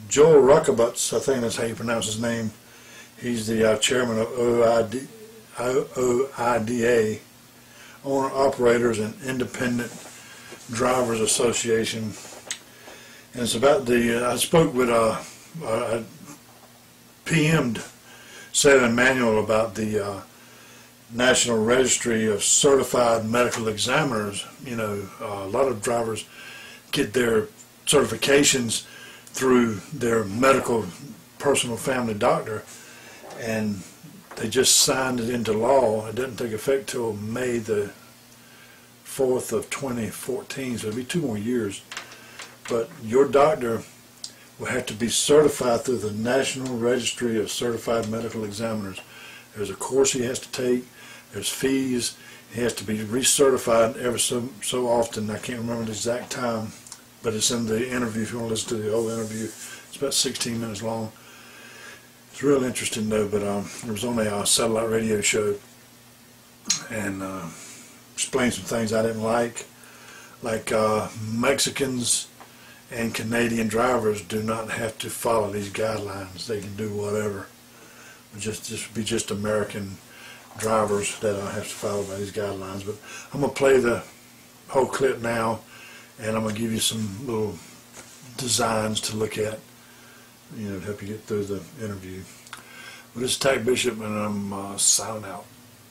Joel Ruckabutz, I think that's how you pronounce his name. He's the chairman of OIDA, Owner Operators and Independent Drivers Association. And it's about I spoke with, I PM'd Sam Manuel about the National Registry of Certified Medical Examiners. You know, a lot of drivers get their certifications through their medical personal family doctor, and they just signed it into law. It doesn't take effect till May the 4th of 2014, so it'll be 2 more years. But your doctor will have to be certified through the National Registry of Certified Medical Examiners. There's a course he has to take, there's fees, he has to be recertified every so often. I can't remember the exact time, but it's in the interview if you want to listen to the whole interview. It's about 16 minutes long. It's real interesting though, but it was on a satellite radio show, and explained some things I didn't like Mexicans and Canadian drivers do not have to follow these guidelines. They can do whatever. Just American drivers that have to follow by these guidelines. But I'm going to play the whole clip now, and I'm going to give you some little designs to look at, you know, to help you get through the interview. But this is Tack Bishop, and I'm signing out.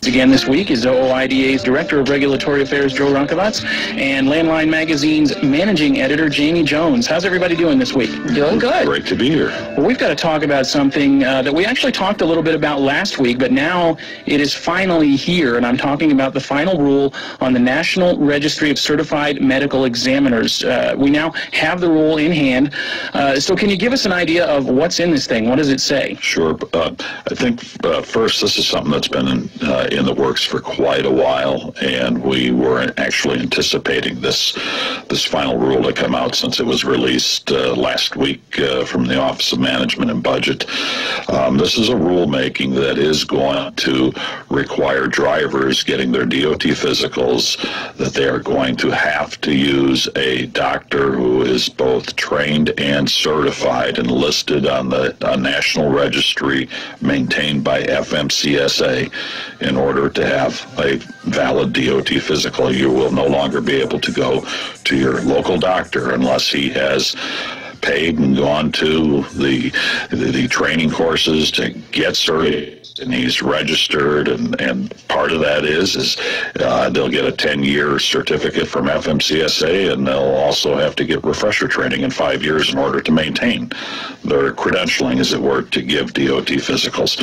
Again this week is OIDA's Director of Regulatory Affairs, Joe Ronkovats, and Landline Magazine's Managing Editor, Jamie Jones. How's everybody doing this week? Doing good. Great to be here. Well, we've got to talk about something that we actually talked a little bit about last week, but now it is finally here, and I'm talking about the final rule on the National Registry of Certified Medical Examiners. We now have the rule in hand. So can you give us an idea of what's in this thing? What does it say? Sure. I think first, this is something that's been in the works for quite a while, and we were actually anticipating this final rule to come out since it was released last week from the Office of Management and Budget. This is a rulemaking that is going to require drivers getting their DOT physicals that they are going to have to use a doctor who is both trained and certified and listed on the National Registry maintained by FMCSA. In order to have a valid DOT physical, you will no longer be able to go to your local doctor unless he has paid and gone to the training courses to get certified, and he's registered, and part of that is they'll get a 10-year certificate from FMCSA, and they'll also have to get refresher training in 5 years in order to maintain their credentialing, as it were, to give DOT physicals.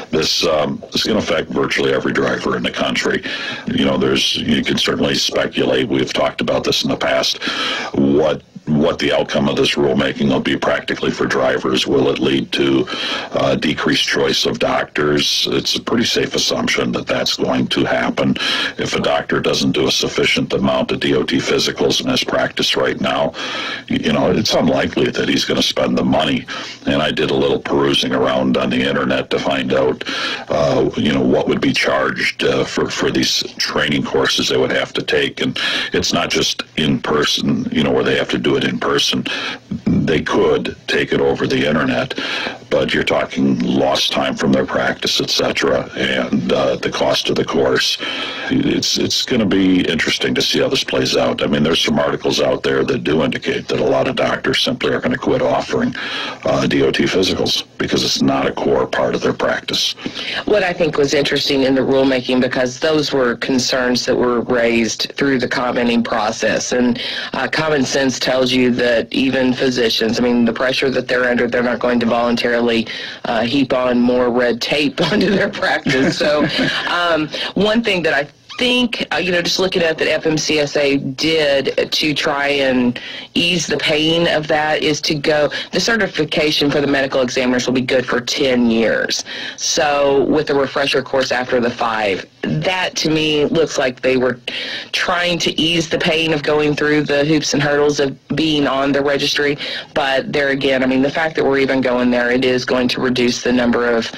This is going to affect virtually every driver in the country. You know, you can certainly speculate. We've talked about this in the past. What the outcome of this rulemaking will be practically for drivers. Will it lead to decreased choice of doctors? It's a pretty safe assumption that that's going to happen. If a doctor doesn't do a sufficient amount of DOT physicals in his practice right now, you know, it's unlikely that he's going to spend the money. And I did a little perusing around on the internet to find out, you know, what would be charged for these training courses they would have to take. And it's not just in person, you know, where they have to do it in person. They could take it over the internet, but you're talking lost time from their practice, etc., and the cost of the course. It's going to be interesting to see how this plays out. I mean, there's some articles out there that do indicate that a lot of doctors simply are going to quit offering DOT physicals because it's not a core part of their practice. What I think was interesting in the rulemaking, because those were concerns that were raised through the commenting process, and common sense tells you that even physicians, I mean, the pressure that they're under, they're not going to voluntarily heap on more red tape onto their practice. So one thing that I think, you know, just looking at that FMCSA did to try and ease the pain of that is to go, the certification for the medical examiners will be good for 10 years. So with the refresher course after the 5, that to me looks like they were trying to ease the pain of going through the hoops and hurdles of being on the registry. But there again, I mean, the fact that we're even going there, it is going to reduce the number of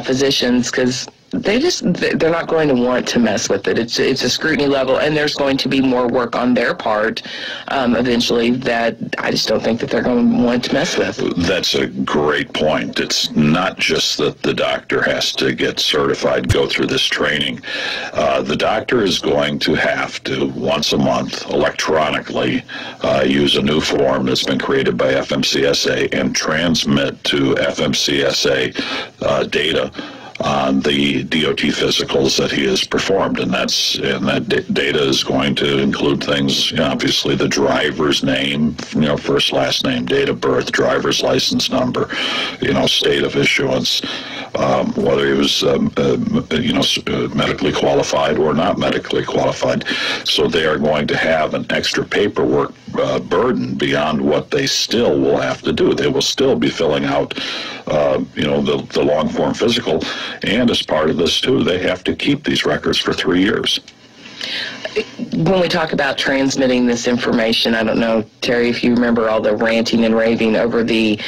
physicians, because they're not going to want to mess with it. It's a scrutiny level, and there's going to be more work on their part eventually that I just don't think that they're going to want to mess with. That's a great point. It's not just that the doctor has to get certified, go through this training. The doctor is going to have to, once a month, electronically use a new form that's been created by FMCSA and transmit to FMCSA data on the DOT physicals that he has performed, and that data is going to include things, obviously the driver's name, first, last name, date of birth, driver's license number, state of issuance, whether he was medically qualified or not medically qualified. So they are going to have an extra paperwork burden beyond what they still will have to do. They will still be filling out the long form physical, and as part of this too, they have to keep these records for 3 years. When we talk about transmitting this information, I don't know, Terry, if you remember all the ranting and raving over the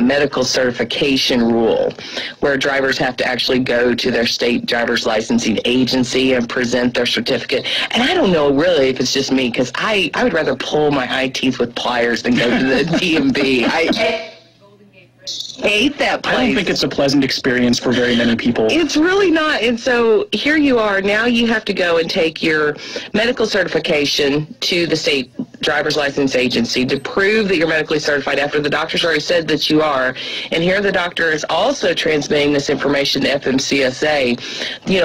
medical certification rule, where drivers have to actually go to their state driver's licensing agency and present their certificate. And I don't know really if it's just me, because I would rather pull my eye teeth with pliers than go to the DMV. I hate that place. I don't think it's a pleasant experience for very many people. It's really not. And so here you are. Now you have to go and take your medical certification to the state driver's license agency to prove that you're medically certified after the doctor's already said that you are. And here the doctor is also transmitting this information to FMCSA.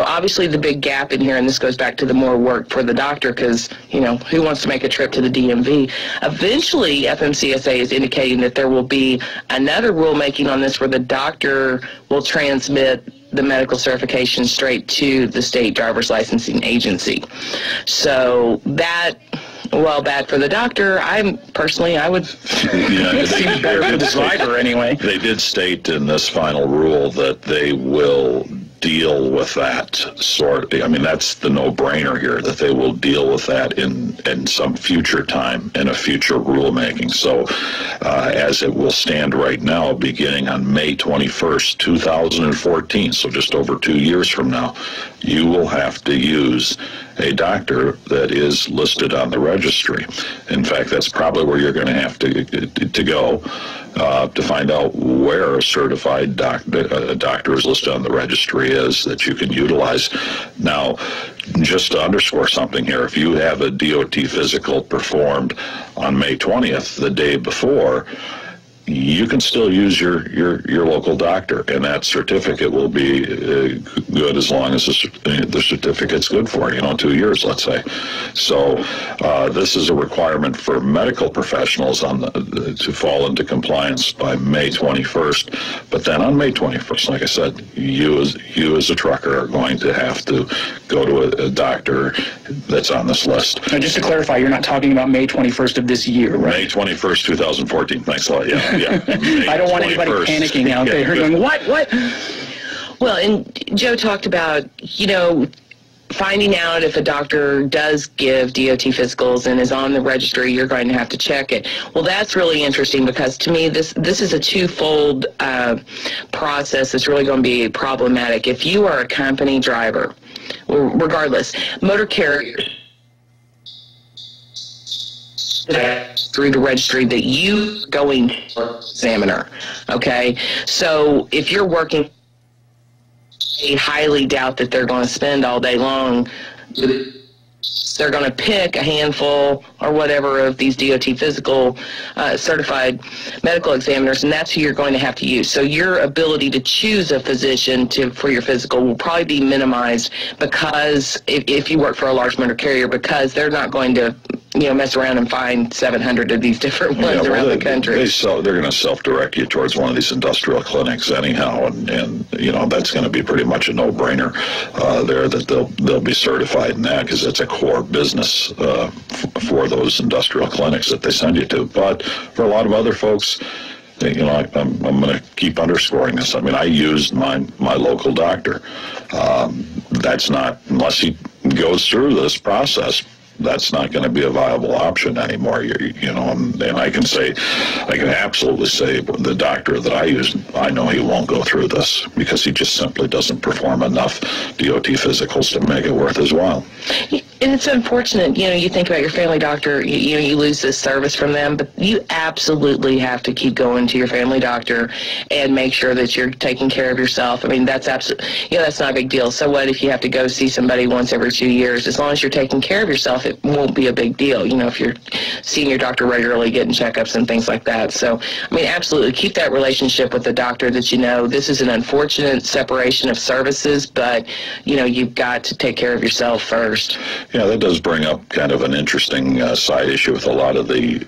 Obviously the big gap in here, and this goes back to the more work for the doctor, because, who wants to make a trip to the DMV? Eventually, FMCSA is indicating that there will be another rulemaking on this where the doctor will transmit the medical certification straight to the state driver's licensing agency. So that, well, bad for the doctor. I would it seems better for the driver anyway. They did state in this final rule that they will deal with that that's the no-brainer here, that they will deal with that in some future time, in a future rulemaking. So as it will stand right now, beginning on May 21st, 2014, so just over 2 years from now, you will have to use a doctor that is listed on the registry. In fact, that's probably where you're going to have to go to find out where a certified doctor is listed on the registry is that you can utilize. Now, just to underscore something here, if you have a DOT physical performed on May 20th, the day before, you can still use your local doctor, and that certificate will be good as long as the certificate's good for 2 years, let's say. So this is a requirement for medical professionals to fall into compliance by May 21st. But then on May 21st, like I said, you as a trucker are going to have to go to a doctor that's on this list. Now, just to clarify, you're not talking about May 21st of this year, right? May 21st, 2014. Thanks a lot. Yeah. I don't want anybody panicking out there going, what? Well, and Joe talked about, finding out if a doctor does give DOT physicals and is on the registry, you're going to have to check it. Well, that's really interesting, because to me, this is a twofold process that's really going to be problematic. If you are a company driver, regardless, motor carriers, through the registry that you going to examiner, okay? So if you're working, I highly doubt that they're going to spend all day long. They're going to pick a handful or whatever of these DOT physical certified medical examiners, and that's who you're going to have to use. So your ability to choose a physician for your physical will probably be minimized, because if you work for a large motor carrier, because they're not going to mess around and find 700 of these different ones around the country. They're going to self-direct you towards one of these industrial clinics anyhow, and that's going to be pretty much a no-brainer there, that they'll be certified in that, because it's a core business for those industrial clinics that they send you to. But for a lot of other folks, I'm going to keep underscoring this. I used my local doctor. That's not, unless he goes through this process, that's not going to be a viable option anymore. You know, and I can absolutely say the doctor that I use, I know he won't go through this because he just simply doesn't perform enough DOT physicals to make it worth his while. And it's unfortunate, you know, you think about your family doctor, you lose this service from them, but you absolutely have to keep going to your family doctor and make sure that you're taking care of yourself. I mean, that's absolutely, that's not a big deal. So what if you have to go see somebody once every 2 years? As long as you're taking care of yourself, it won't be a big deal, you know, if you're seeing your doctor regularly, getting checkups and things like that. So, I mean, absolutely keep that relationship with the doctor that you know. This is an unfortunate separation of services, but, you know, you've got to take care of yourself first. Yeah, that does bring up kind of an interesting side issue with a lot of the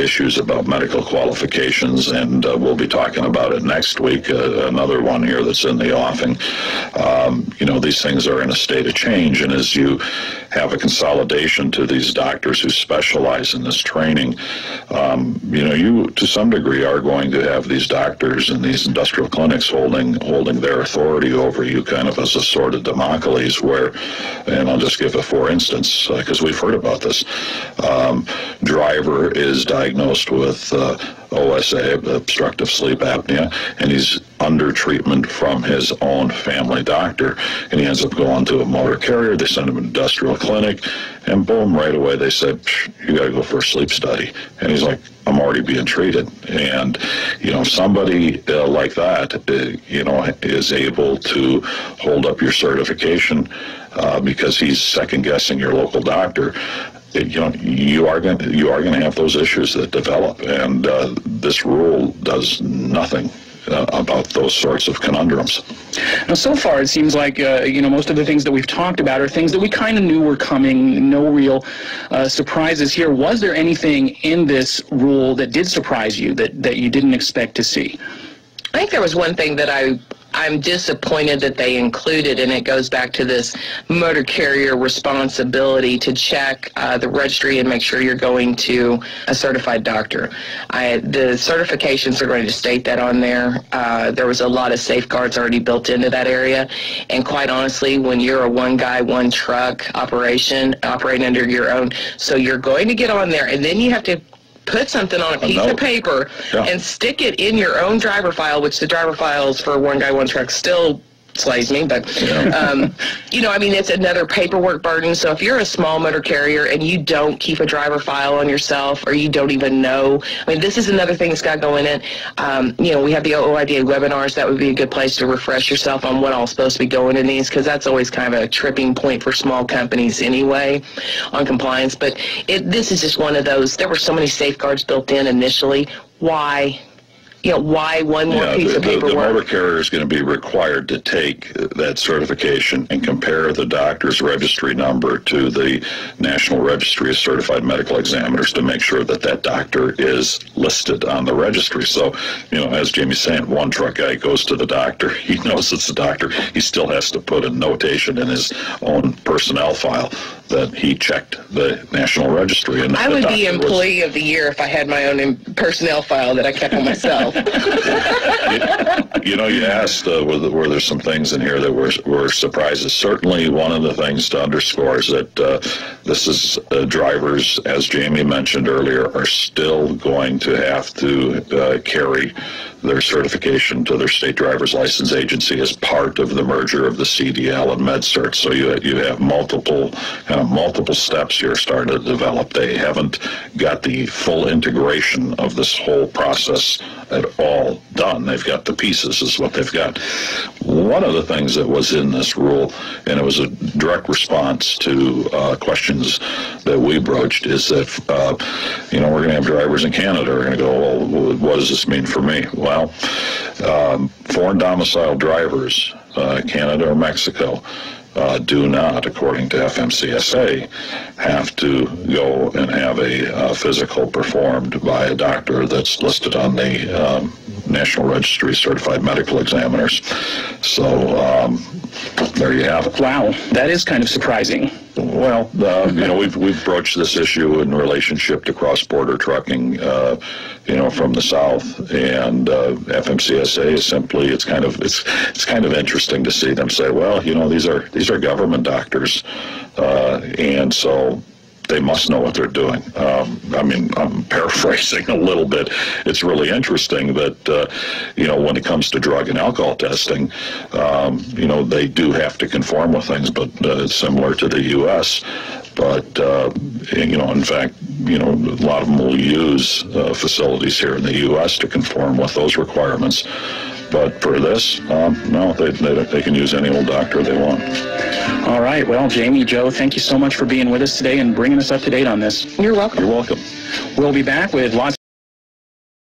issues about medical qualifications, and we'll be talking about it next week. Another one here that's in the offing. You know, these things are in a state of change, and as you have a consolidation to these doctors who specialize in this training, you know, you to some degree are going to have these doctors and these industrial clinics holding their authority over you, kind of as a sort of Damocles, where, and I'll just give a for instance, because we've heard about this. Driver is diagnosed with OSA, obstructive sleep apnea, and he's under treatment from his own family doctor, and he ends up going to a motor carrier. They send him to an industrial clinic, and boom, right away they said, you got to go for a sleep study. And he's like, I'm already being treated. And, you know, somebody like that, you know, is able to hold up your certification because he's second guessing your local doctor. You know, you are going to have those issues that develop, and this rule does nothing about those sorts of conundrums. Now, so far, it seems like, you know, most of the things that we've talked about are things that we kind of knew were coming, no real surprises here. Was there anything in this rule that did surprise you, that you didn't expect to see? I think there was one thing that I'm disappointed that they included, and it goes back to this motor carrier responsibility to check the registry and make sure you're going to a certified doctor. The certifications are going to state that on there. There was a lot of safeguards already built into that area, and quite honestly, when you're a one guy, one truck operation operating under your own, so you're going to get on there, and then you have to put something on a piece of paper and stick it in your own driver file, which the driver files for one guy, one truck still slays me, but you know, I mean, it's another paperwork burden. So if you're a small motor carrier and you don't keep a driver file on yourself, or you don't even know, I mean, this is another thing that's got going in. You know, we have the OIDA webinars. That would be a good place to refresh yourself on what all's supposed to be going in these, because that's always kind of a tripping point for small companies anyway on compliance. But this is just one of those. There were so many safeguards built in initially. Why? You know, why one more piece of paperwork? The motor carrier is going to be required to take that certification and compare the doctor's registry number to the National Registry of Certified Medical Examiners to make sure that that doctor is listed on the registry. So, you know, as Jamie's saying, one truck guy goes to the doctor. He knows it's the doctor. He still has to put a notation in his own personnel file that he checked the National Registry. And I would be Employee of the Year if I had my own personnel file that I kept on myself. You know, you asked were there some things in here that were surprises. Certainly one of the things to underscore is that this is drivers, as Jamie mentioned earlier, are still going to have to carry their certification to their state driver's license agency as part of the merger of the CDL and MedCert. So you have multiple steps here starting to develop. They haven't got the full integration of this whole process at all done. They've got the pieces is what they've got. One of the things that was in this rule, and it was a direct response to questions that we broached, is that, you know, we're going to have drivers in Canada are going to go, well, what does this mean for me? Well, foreign domiciled drivers, Canada or Mexico, do not, according to FMCSA, have to go and have a physical performed by a doctor that's listed on the National Registry of Certified Medical Examiners. So there you have it. Wow, that is kind of surprising. Well, you know, we've broached this issue in relationship to cross-border trucking, you know, from the south, and FMCSA is simply it's kind of interesting to see them say, well, you know, these are government doctors. And so they must know what they're doing. I mean, I'm paraphrasing a little bit. It's really interesting that, when it comes to drug and alcohol testing, they do have to conform with things, but similar to the U.S. But, in fact, a lot of them will use facilities here in the U.S. to conform with those requirements. But for this, no, they can use any old doctor they want. All right. Well, Jamie, Joe, thank you so much for being with us today and bringing us up to date on this. You're welcome. You're welcome. We'll be back with lots